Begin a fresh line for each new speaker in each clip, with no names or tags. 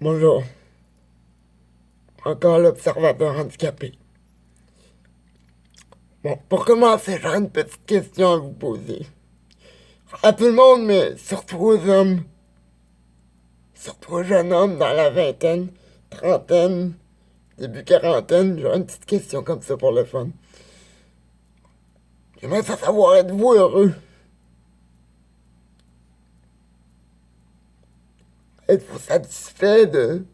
Bonjour, encore l'observateur handicapé. Bon, pour commencer, j'ai une petite question à vous poser. À tout le monde, mais surtout aux hommes, surtout aux jeunes hommes dans la vingtaine, trentaine, début quarantaine, j'ai une petite question comme ça pour le fun. J'aimerais savoir, êtes-vous heureux? Êtes-vous satisfait de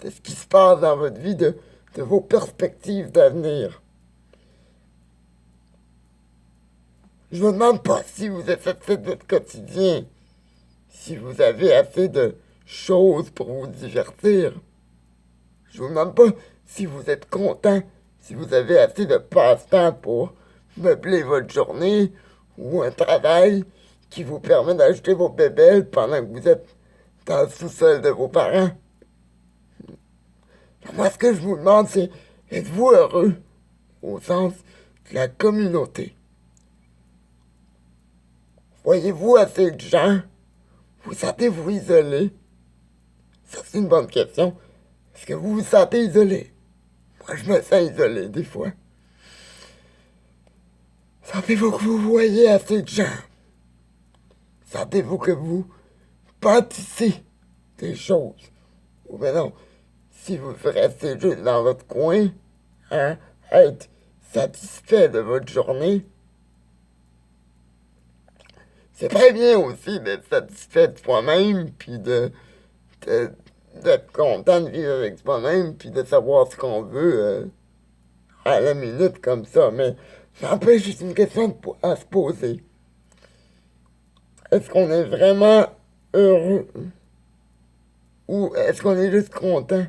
ce qui se passe dans votre vie, de vos perspectives d'avenir? Je vous demande pas si vous êtes satisfait de votre quotidien, si vous avez assez de choses pour vous divertir. Je vous demande pas si vous êtes content, si vous avez assez de passe-temps pour meubler votre journée ou un travail qui vous permet d'acheter vos bébelles pendant que vous êtes dans le sous-sol de vos parents. Moi, ce que je vous demande, c'est êtes-vous heureux au sens de la communauté? Voyez-vous assez de gens? Vous sentez-vous isolé? Ça, c'est une bonne question. Est-ce que vous vous sentez isolé? Moi, je me sens isolé des fois. Sentez-vous que vous voyez assez de gens? Sentez-vous que vous bâtissez des choses? Ou bien non, si vous restez juste dans votre coin, hein, être satisfait de votre journée, c'est très bien aussi d'être satisfait de soi-même, puis de- d'être content de vivre avec soi-même, puis de savoir ce qu'on veut à la minute comme ça. Mais n'empêche, c'est une question à se poser. Est-ce qu'on est vraiment heureux ou est-ce qu'on est juste content?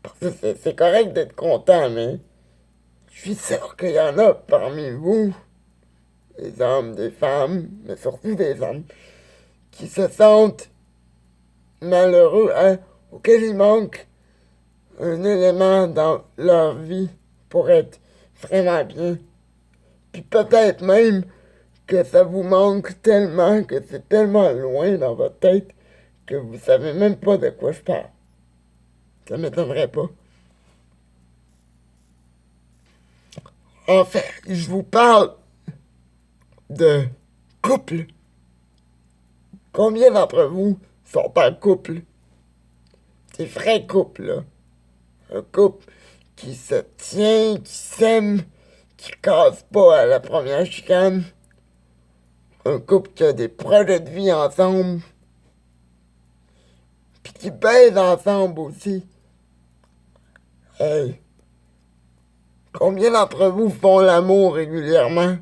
Parce que c'est correct d'être content, mais je suis sûr qu'il y en a parmi vous, des hommes, des femmes, mais surtout des hommes, qui se sentent malheureux, hein, auxquels il manque un élément dans leur vie pour être vraiment bien. Puis peut-être même que ça vous manque tellement, que c'est tellement loin dans votre tête que vous savez même pas de quoi je parle. Ça m'étonnerait pas. En fait, je vous parle de couple. Combien d'entre vous sont en couple? Des vrais couples, là. Un couple qui se tient, qui s'aime, qui casse pas à la première chicane. Un couple qui a des projets de vie ensemble, puis qui baise ensemble aussi. Hey, combien d'entre vous font l'amour régulièrement?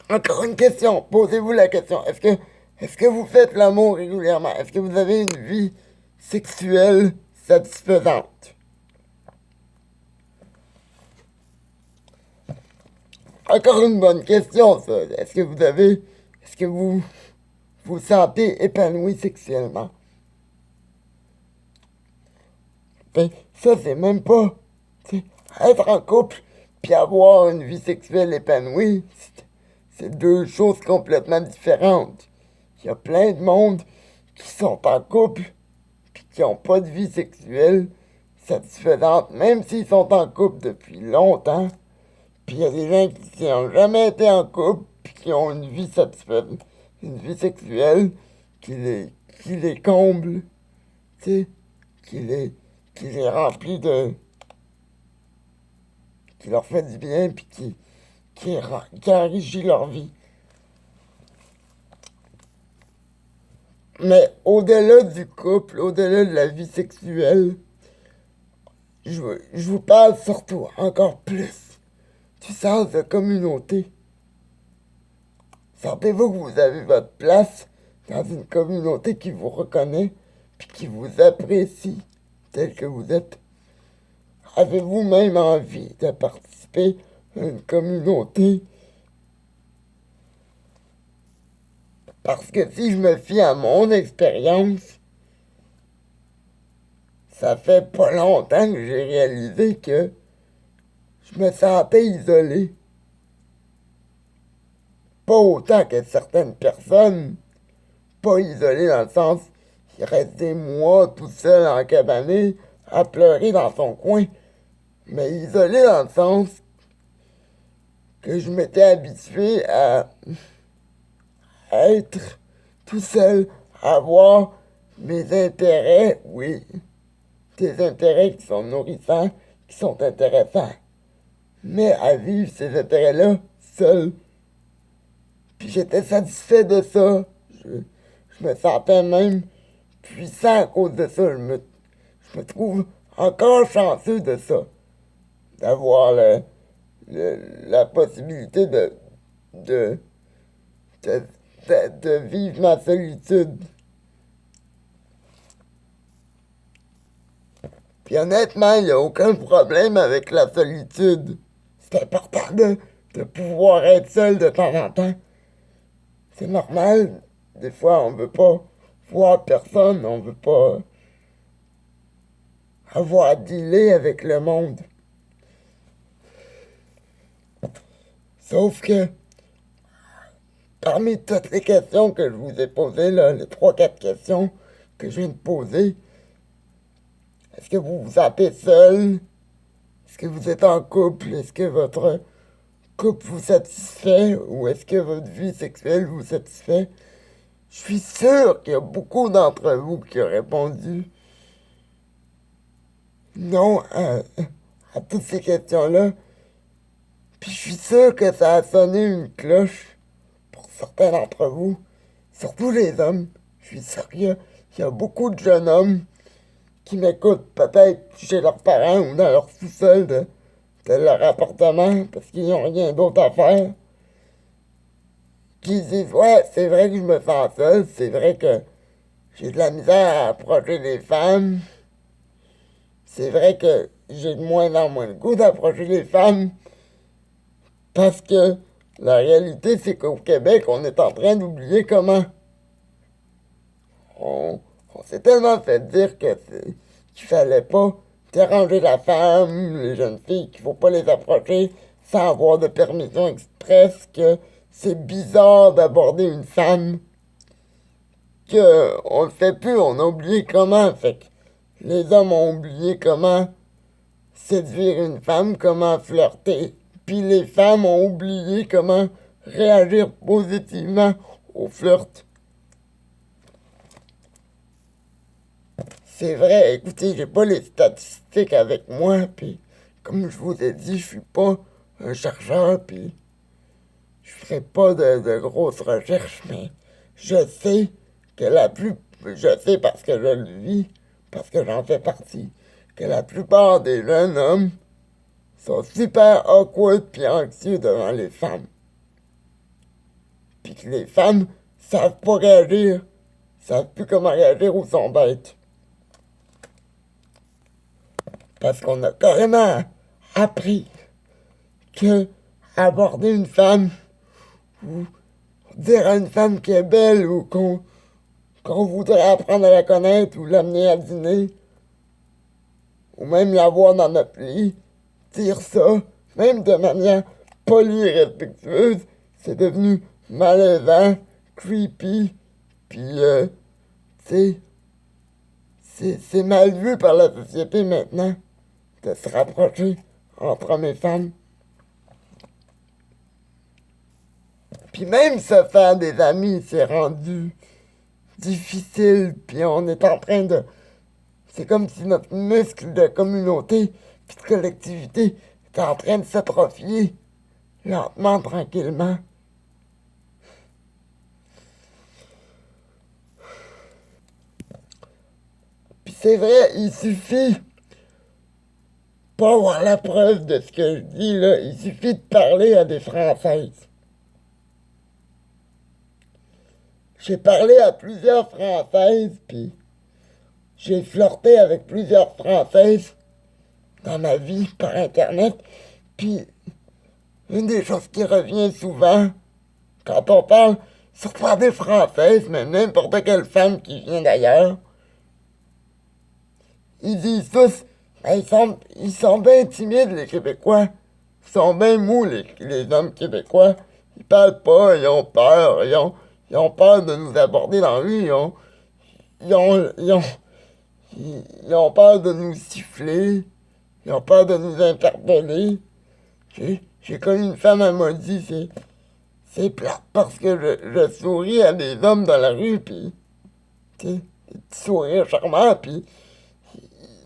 Encore une question, posez-vous la question. Est-ce que vous faites l'amour régulièrement? Est-ce que vous avez une vie sexuelle satisfaisante? Encore une bonne question, ça. Est-ce que vous vous sentez épanoui sexuellement? Ben, ça, c'est même pas, tu être en couple puis avoir une vie sexuelle épanouie, c'est deux choses complètement différentes. Il y a plein de monde qui sont en couple puis qui n'ont pas de vie sexuelle satisfaisante, même s'ils sont en couple depuis longtemps. Puis il y a des gens qui n'ont jamais été en couple puis qui ont une vie satisfaisante, une vie sexuelle qui les, qui les comble, tu sais, qui les, qui les remplit qui leur fait du bien puis qui enrichit leur vie. Mais au-delà du couple, au-delà de la vie sexuelle, je vous parle surtout encore plus du sens de communauté. Sentez-vous que vous avez votre place dans une communauté qui vous reconnaît puis qui vous apprécie tel que vous êtes? Avez-vous même envie de participer à une communauté? Parce que si je me fie à mon expérience, ça fait pas longtemps que j'ai réalisé que je me sentais isolé. Pas autant que certaines personnes, pas isolé dans le sens, il reste des mois tout seul en cabané à pleurer dans son coin. Mais isolé dans le sens que je m'étais habitué à être tout seul, à avoir mes intérêts, oui, des intérêts qui sont nourrissants, qui sont intéressants, mais à vivre ces intérêts-là seul. Puis j'étais satisfait de ça. Je me sentais même puissant à cause de ça. Je me trouve encore chanceux de ça, d'avoir la possibilité de, de, de vivre ma solitude. Puis honnêtement, il n'y a aucun problème avec la solitude. C'est important de pouvoir être seul de temps en temps. C'est normal. Des fois, on veut pas voir personne, on veut pas avoir à dealer avec le monde. Sauf que, parmi toutes les questions que je vous ai posées, là, les 3-4 questions que je viens de poser, est-ce que vous vous sentez seul? Est-ce que vous êtes en couple? Est-ce que votre couple vous satisfait? Ou est-ce que votre vie sexuelle vous satisfait? Je suis sûr qu'il y a beaucoup d'entre vous qui ont répondu non à toutes ces questions-là. Puis je suis sûr que ça a sonné une cloche pour certains d'entre vous, surtout les hommes. Je suis sûr qu'il y a beaucoup de jeunes hommes qui m'écoutent peut-être chez leurs parents ou dans leur sous-sol de leur appartement parce qu'ils n'ont rien d'autre à faire. Qui disent ouais, c'est vrai que je me sens seul, c'est vrai que j'ai de la misère à approcher les femmes. C'est vrai que j'ai de moins en moins le goût d'approcher les femmes parce que la réalité, c'est qu'au Québec, on est en train d'oublier comment. On s'est tellement fait dire qu'il fallait pas déranger la femme, les jeunes filles, qu'il faut pas les approcher sans avoir de permission express, que c'est bizarre d'aborder une femme, qu'on le fait plus, on a oublié comment. Fait que les hommes ont oublié comment séduire une femme, comment flirter. Puis les femmes ont oublié comment réagir positivement au flirt. C'est vrai, écoutez, j'ai pas les statistiques avec moi, puis comme je vous ai dit, je suis pas un chercheur, puis je ferai pas de grosses recherches, mais je sais que je sais parce que je le vis, parce que j'en fais partie, que la plupart des jeunes hommes sont super awkward puis anxieux devant les femmes. Puis que les femmes savent pas réagir, savent plus comment réagir ou sont bêtes. Parce qu'on a carrément appris que aborder une femme ou dire à une femme qu'elle est belle ou qu'on voudrait apprendre à la connaître ou l'amener à dîner ou même la voir dans notre lit, dire ça, même de manière polie et respectueuse, c'est devenu malaisant, creepy, puis c'est mal vu par la société maintenant de se rapprocher entre hommes et femmes. Puis même se faire des amis, c'est rendu difficile, puis on est en train de... C'est comme si notre muscle de communauté puis de collectivité était en train de s'atrophier, lentement, tranquillement. Puis c'est vrai, il suffit pas avoir la preuve de ce que je dis là, il suffit de parler à des Françaises. J'ai parlé à plusieurs Françaises, puis j'ai flirté avec plusieurs Françaises dans ma vie par Internet. Puis, une des choses qui revient souvent quand on parle, surtout à des Françaises, mais n'importe quelle femme qui vient d'ailleurs, ils disent tous, ben, ils sont bien timides, les Québécois. Ils sont bien mous, les hommes québécois. Ils parlent pas, ils ont peur, ils ont peur de nous aborder dans la rue, ils ont, ils ont, ils ont peur de nous siffler, ils ont peur de nous interpeller. J'ai connu une femme, elle m'a dit, c'est plate parce que je souris à des hommes dans la rue, puis, tu sais, des petits sourires charmants, puis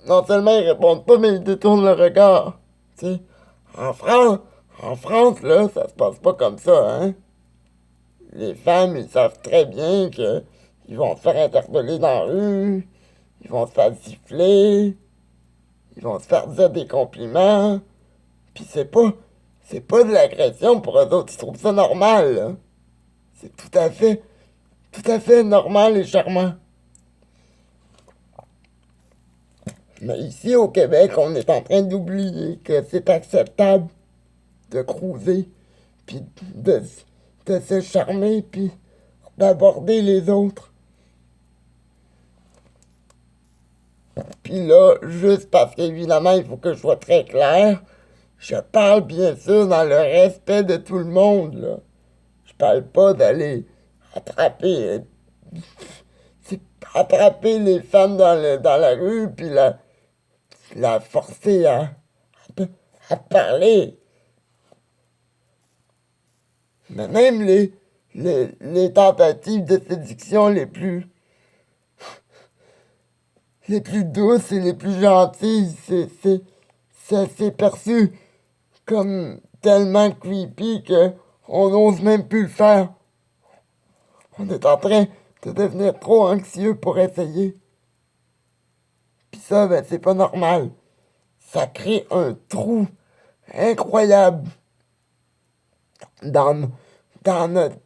non seulement ils répondent pas, mais ils détournent le regard. Tu sais, en France, en France, là, ça se passe pas comme ça, hein. Les femmes, ils savent très bien que ils vont se faire interpeller dans la rue, ils vont se faire siffler, ils vont se faire dire des compliments, puis c'est pas de l'agression pour eux autres, ils trouvent ça normal, là. C'est tout à fait normal et charmant. Mais ici au Québec, on est en train d'oublier que c'est acceptable de cruiser, puis de se charmer, puis d'aborder les autres. Puis là, juste parce qu'évidemment, il faut que je sois très clair, je parle bien sûr dans le respect de tout le monde, là. Je parle pas d'aller attraper, c'est attraper les femmes dans la rue, puis la forcer à parler. Mais même les tentatives de séduction les plus douces et les plus gentilles, c'est perçu comme tellement creepy que on n'ose même plus le faire. On est en train de devenir trop anxieux pour essayer. Puis ça, ben, c'est pas normal. Ça crée un trou incroyable dans, dans notre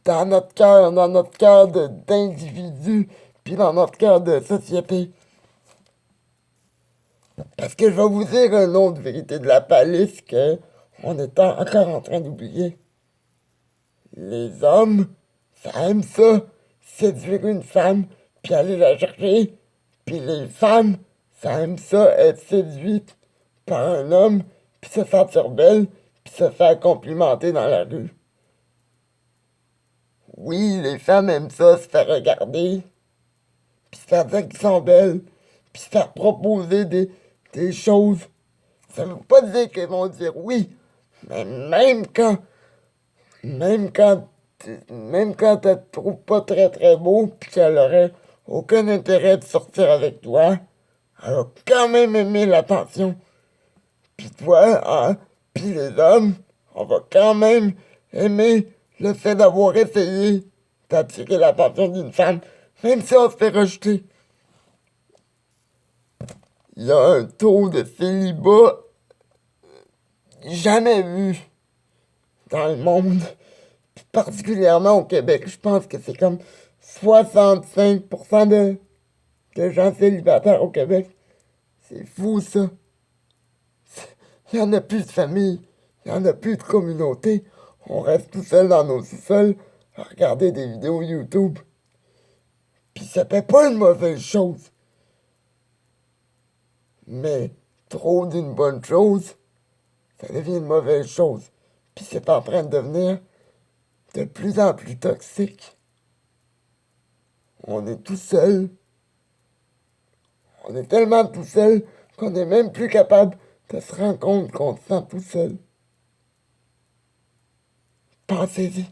dans notre cœur d'individu, puis dans notre cœur de société. Parce que je vais vous dire un nom de vérité de la palisse que on est encore en train d'oublier. Les hommes, ça aime ça, séduire une femme, puis aller la chercher. Puis les femmes, ça aime ça, être séduite par un homme, puis se sentir belle, puis se faire complimenter dans la rue. Oui, les femmes aiment ça, se faire regarder, puis se faire dire qu'ils sont belles, puis se faire proposer des choses. Ça veut pas dire qu'elles vont dire oui, mais même quand, même quand elle te trouve pas très très beau, puis qu'elle aurait aucun intérêt de sortir avec toi, elle va quand même aimer l'attention. Puis toi, hein, puis les hommes, on va quand même aimer le fait d'avoir essayé d'attirer l'attention d'une femme, même si on se fait rejeter. Il y a un taux de célibat jamais vu dans le monde, particulièrement au Québec. Je pense que c'est comme 65% de gens célibataires au Québec. C'est fou, ça. Il n'y en a plus de famille, il n'y en a plus de communauté. On reste tout seul dans nos sous-sols à regarder des vidéos YouTube. Puis ça fait pas une mauvaise chose. Mais trop d'une bonne chose, ça devient une mauvaise chose. Puis c'est en train de devenir de plus en plus toxique. On est tout seul. On est tellement tout seul qu'on n'est même plus capable de se rendre compte qu'on se sent tout seul. Pensez-y.